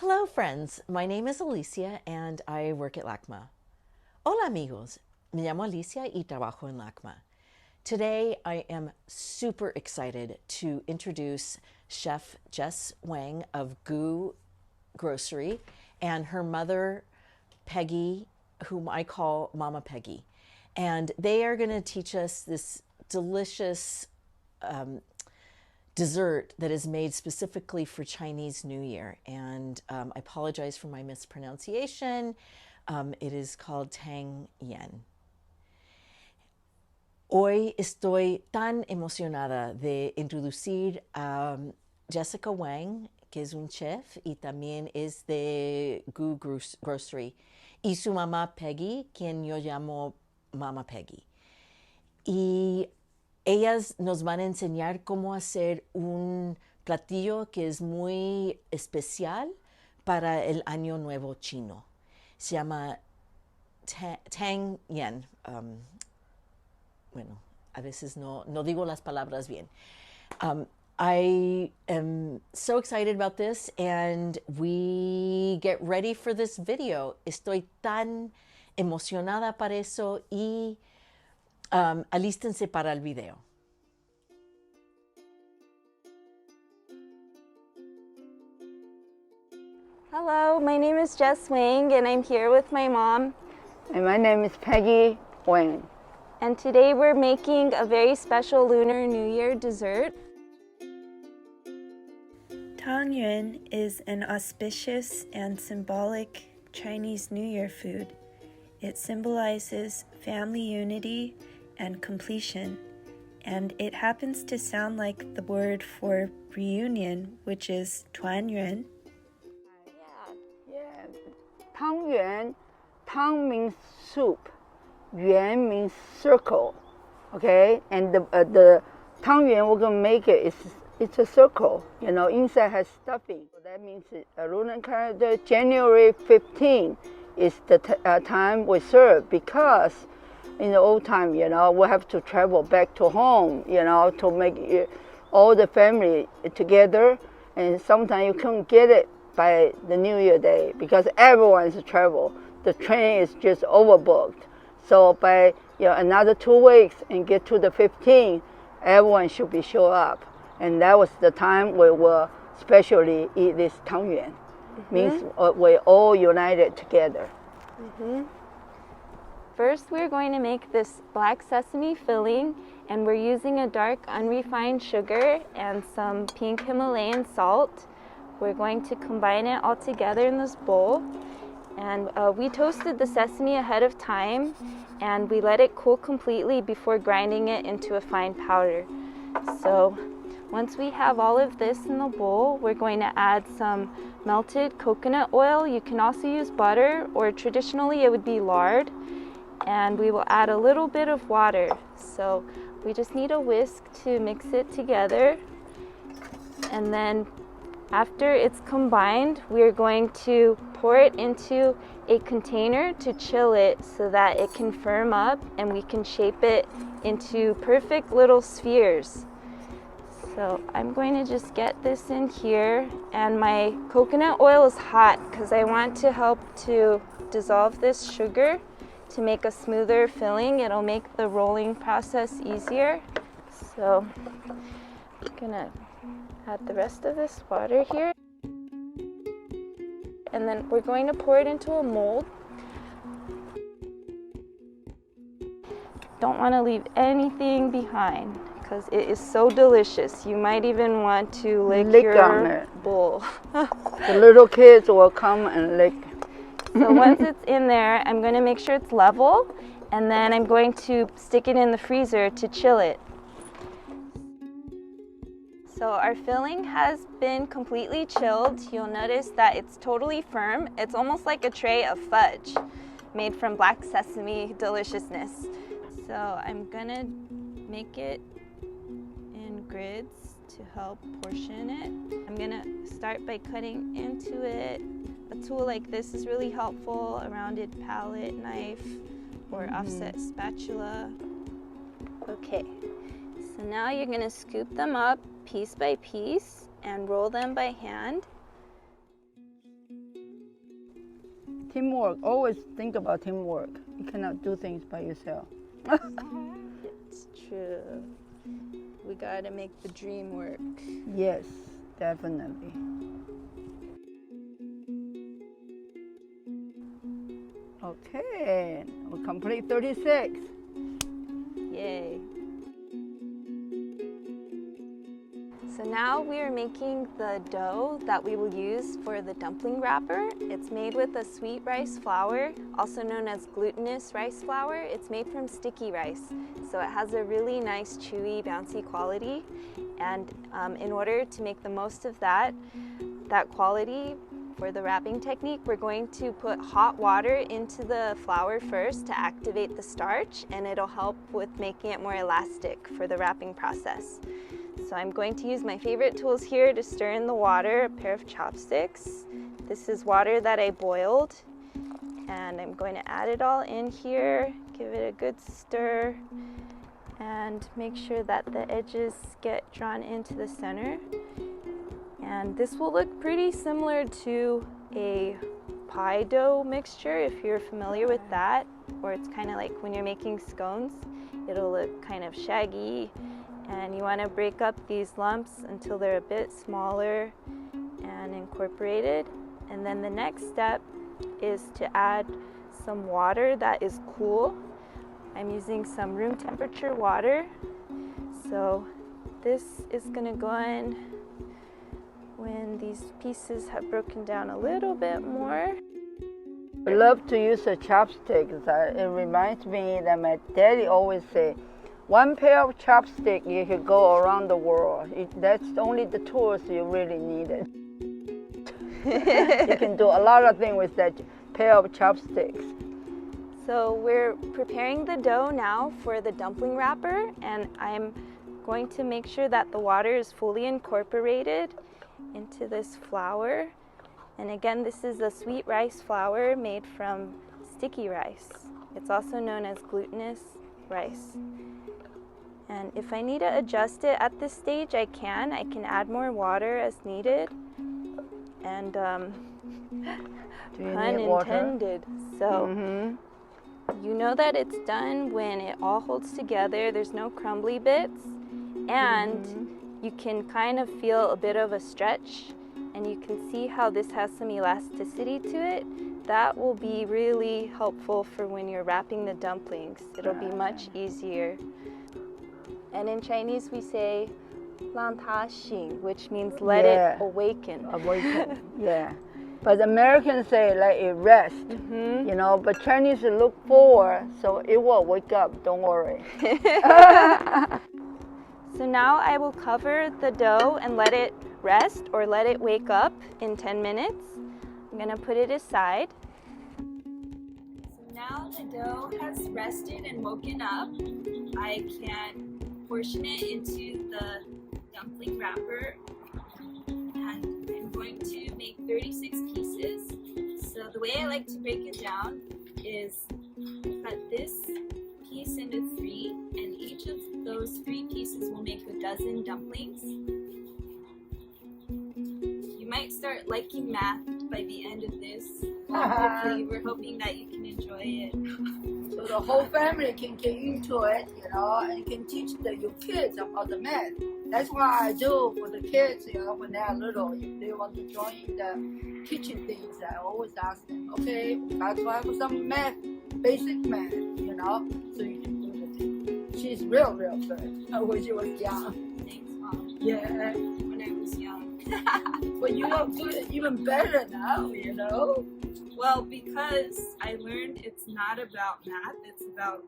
Hello friends, my name is Alicia and I work at LACMA. Hola amigos, me llamo Alicia y trabajo en LACMA. Today I am super excited to introduce Chef Jess Wang of Goo Grocery and her mother Peggy, whom I call Mama Peggy. And they are going to teach us this delicious dessert that is made specifically for Chinese New Year. And I apologize for my mispronunciation. It is called Tang Yuan. Hoy estoy tan emocionada de introducir a Jessica Wang, que es un chef y también es de Goo Grocery, y su mamá Peggy, quien yo llamo Mama Peggy. Y ellas nos van a enseñar cómo hacer un platillo que es muy especial para el Año Nuevo chino. Se llama Tang Yuan. Bueno, a veces no digo las palabras bien. I am so excited about this and we get ready for this video. Estoy tan emocionada para eso y alístense para el video. Hello, my name is Jess Wang and I'm here with my mom. And my name is Peggy Wang. And today we're making a very special Lunar New Year dessert. Tangyuan is an auspicious and symbolic Chinese New Year food. It symbolizes family unity and completion, and it happens to sound like the word for reunion, which is Tangyuan. Yeah. Tangyuan, Tang means soup, Yuan means circle, okay? And the Tangyuan we're gonna make it's a circle, you know, inside has stuffing. So that means a lunar calendar, January 15 is the time we serve, because in the old time, you know, we have to travel back to home, you know, to make all the family together. And sometimes you couldn't get it by the New Year day because everyone's travel. The train is just overbooked. So by another 2 weeks and get to the 15th, everyone should be show up. And that was the time we will especially eat this Tangyuan. Means we're all united together. First, we're going to make this black sesame filling, and we're using a dark unrefined sugar and some pink Himalayan salt. We're going to combine it all together in this bowl. And we toasted the sesame ahead of time, and we let it cool completely before grinding it into a fine powder. So once we have all of this in the bowl, we're going to add some melted coconut oil. You can also use butter, or traditionally it would be lard. And we will add a little bit of water. So we just need a whisk to mix it together. And then after it's combined, we're going to pour it into a container to chill it so that it can firm up and we can shape it into perfect little spheres. So I'm going to just get this in here, and my coconut oil is hot because I want to help to dissolve this sugar to make a smoother filling. It'll make the rolling process easier. So I'm gonna add the rest of this water here. And then we're going to pour it into a mold. Don't want to leave anything behind because it is so delicious. You might even want to lick your bowl. The little kids will come and lick. So once it's in there, I'm going to make sure it's level, and then I'm going to stick it in the freezer to chill it. So our filling has been completely chilled. You'll notice that it's totally firm. It's almost like a tray of fudge made from black sesame deliciousness. So I'm going to make it in grids to help portion it. I'm going to start by cutting into it. A tool like this is really helpful, a rounded palette knife or offset spatula. Okay, so now you're going to scoop them up piece by piece and roll them by hand. Teamwork. Always think about teamwork. You cannot do things by yourself. It's true. We gotta make the dream work. Yes, definitely. Okay, we complete 36. Yay. So now we are making the dough that we will use for the dumpling wrapper. It's made with a sweet rice flour, also known as glutinous rice flour. It's made from sticky rice, so it has a really nice chewy, bouncy quality. And in order to make the most of that quality for the wrapping technique, we're going to put hot water into the flour first to activate the starch, and it'll help with making it more elastic for the wrapping process. So I'm going to use my favorite tools here to stir in the water, a pair of chopsticks. This is water that I boiled, and I'm going to add it all in here, give it a good stir, and make sure that the edges get drawn into the center. And this will look pretty similar to a pie dough mixture if you're familiar with that, or it's kind of like when you're making scones, it'll look kind of shaggy. And you want to break up these lumps until they're a bit smaller and incorporated. And then the next step is to add some water that is cool. I'm using some room temperature water. So this is going to go in when these pieces have broken down a little bit more. I love to use the chopsticks. It reminds me that my daddy always say, one pair of chopsticks, you could go around the world. That's only the tools you really needed. You can do a lot of things with that pair of chopsticks. So we're preparing the dough now for the dumpling wrapper, and I'm going to make sure that the water is fully incorporated into this flour. And again, this is a sweet rice flour made from sticky rice. It's also known as glutinous rice. And if I need to adjust it at this stage, I can add more water as needed. And pun intended. So you know that it's done when it all holds together. There's no crumbly bits, and you can kind of feel a bit of a stretch, and you can see how this has some elasticity to it. That will be really helpful for when you're wrapping the dumplings. It'll be much easier. And in Chinese we say 让它醒, which means let it awaken. Awaken, yeah. But Americans say let it rest, you know, but Chinese look forward, so it will wake up, don't worry. So now I will cover the dough and let it rest or let it wake up in 10 minutes. I'm gonna put it aside. So now the dough has rested and woken up. I can portion it into the dumpling wrapper, and I'm going to make 36 pieces. So the way I like to break it down is cut this piece into 3, and each of those 3 pieces will make a dozen dumplings. You might start liking math by the end of this. Hopefully, we're hoping that you can enjoy it. So the whole family can get into it, you know, and can teach your kids about the math. That's what I do for the kids, you know, when they are little. If they want to join in the teaching things, I always ask them, okay, we got to have some math, basic math, you know, so you can do the thing. She's real good when she was young. Thanks, Mom. Yeah. When I was young. But you are good, even better now, you know. Well, because I learned it's not about math, it's about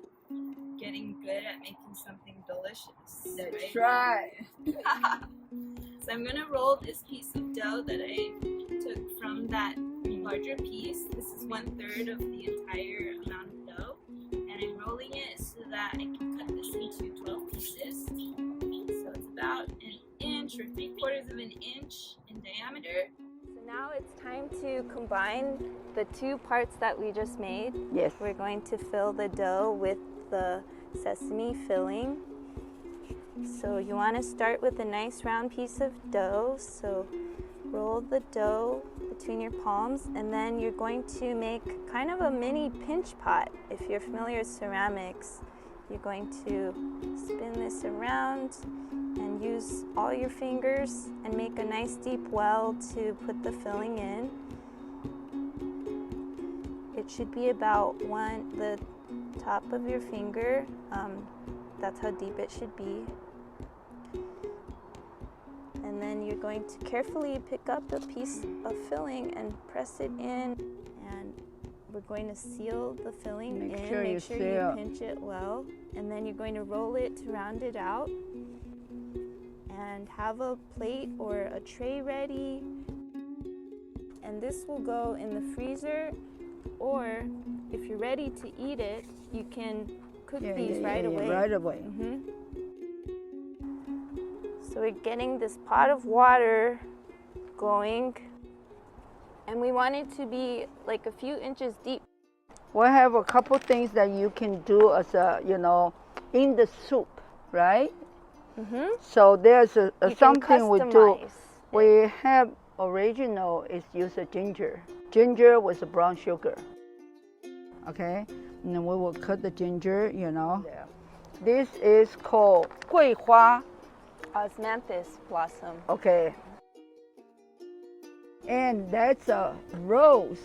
getting good at making something delicious. That's right. So I'm gonna roll this piece of dough that I took from that larger piece. This is 1/3 of the entire amount of dough, and I'm rolling it so that I can cut this into 12 pieces. So it's about 1 inch or 3/4 of an inch in diameter. So now it's time to combine the 2 parts that we just made. Yes. We're going to fill the dough with the sesame filling. So you want to start with a nice round piece of dough. So Roll the dough between your palms, and then you're going to make kind of a mini pinch pot. If you're familiar with ceramics, you're going to spin this around and use all your fingers and make a nice deep well to put the filling in. It should be about the top of your finger. That's how deep it should be. And then you're going to carefully pick up a piece of filling and press it in. And we're going to seal the filling in. Make sure you pinch it well. And then you're going to roll it to round it out. And have a plate or a tray ready. And this will go in the freezer, or if you're ready to eat it, you can cook these right away. Right away. So we're getting this pot of water going, and we want it to be like a few inches deep. We have a couple things that you can do as a, in the soup, right? So there's something we do. We have original is use a ginger with brown sugar. Okay, and then we will cut the ginger, Yeah. This is called 桂花. Osmanthus blossom. Okay. And that's a rose,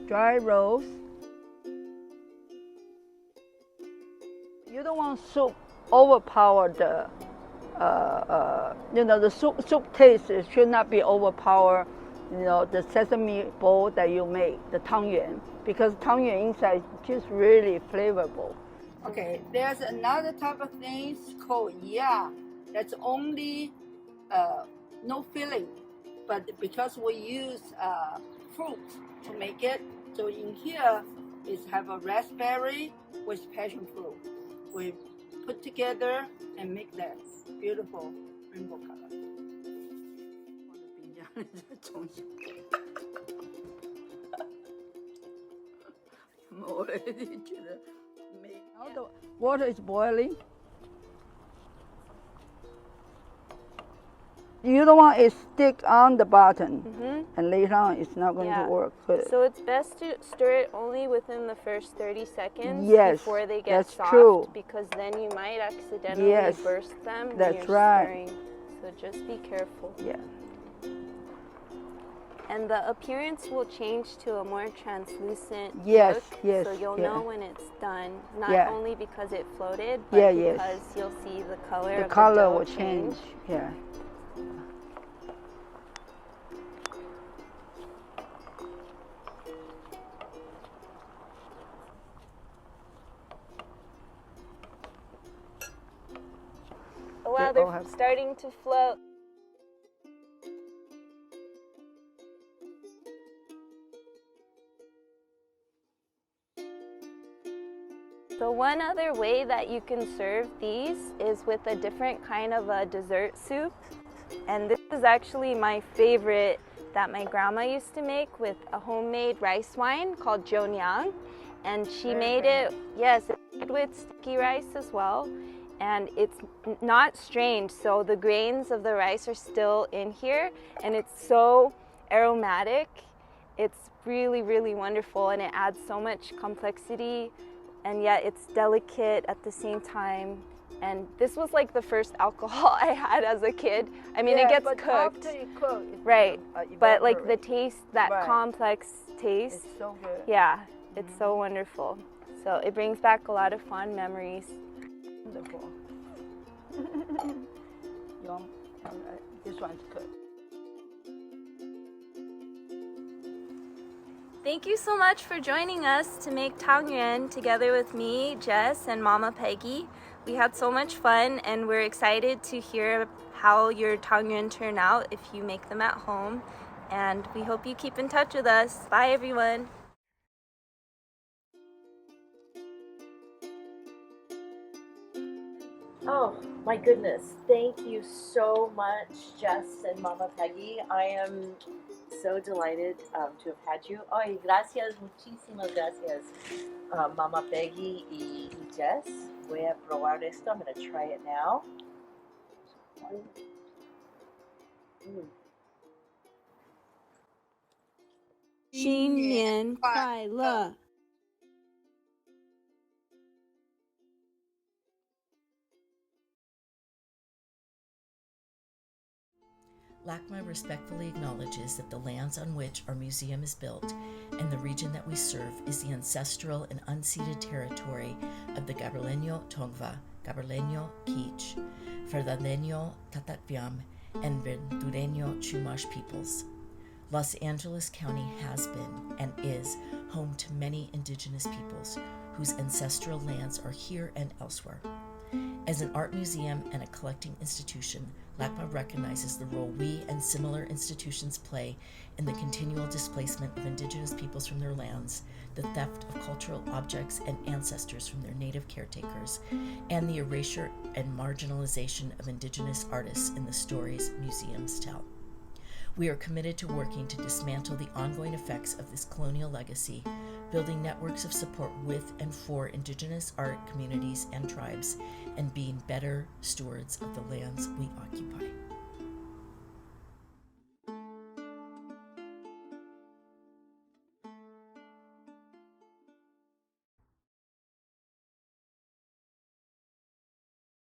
dry rose. You don't want soup overpower the, the soup taste should not be overpower, the sesame bowl that you make, the Tang Yuan, because Tang Yuan inside is just really flavorful. Okay, there's another type of things called ya. That's only no filling, but because we use fruit to make it, so in here is have a raspberry with passion fruit. We put together and make that beautiful rainbow color. 我 already 觉得没。Now the water is boiling. You don't want it stick on the bottom, and later on it's not going to work. So it's best to stir it only within the first 30 seconds before they get soft, true. Because then you might accidentally burst them when you're stirring. So just be careful. Yeah. And the appearance will change to a more translucent look, so you'll know when it's done, not only because it floated, but because you'll see the color of the dough will change. Yeah. Oh wow, they're starting to float. So one other way that you can serve these is with a different kind of a dessert soup. And this is actually my favorite that my grandma used to make with a homemade rice wine called Zhonyang. And she made it, with sticky rice as well. And it's not strained, so the grains of the rice are still in here, and it's so aromatic. It's really, really wonderful, and it adds so much complexity, and yet it's delicate at the same time. And this was like the first alcohol I had as a kid. I mean, it gets cooked. After you cook, right, but like the taste, that complex taste. It's so good. Yeah, it's so wonderful. So it brings back a lot of fond memories. Wonderful. This one's good. Thank you so much for joining us to make Tangyuan together with me, Jess, and Mama Peggy. We had so much fun, and we're excited to hear how your Tangyuan turn out if you make them at home. And we hope you keep in touch with us. Bye, everyone. Oh, my goodness. Thank you so much, Jess and Mama Peggy. I am so delighted to have had you. Ay, gracias, muchísimas gracias, Mama Peggy y Jess. Voy a probar esto. I'm going to try it now. 新年快乐! LACMA respectfully acknowledges that the lands on which our museum is built and the region that we serve is the ancestral and unceded territory of the Gabrielino Tongva, Gabrielino Kich, Fernandeño Tatatviam, and Ventureño Chumash peoples. Los Angeles County has been and is home to many indigenous peoples whose ancestral lands are here and elsewhere. As an art museum and a collecting institution, LACMA recognizes the role we and similar institutions play in the continual displacement of indigenous peoples from their lands, the theft of cultural objects and ancestors from their native caretakers, and the erasure and marginalization of indigenous artists in the stories museums tell. We are committed to working to dismantle the ongoing effects of this colonial legacy, building networks of support with and for indigenous art communities and tribes, and being better stewards of the lands we occupy.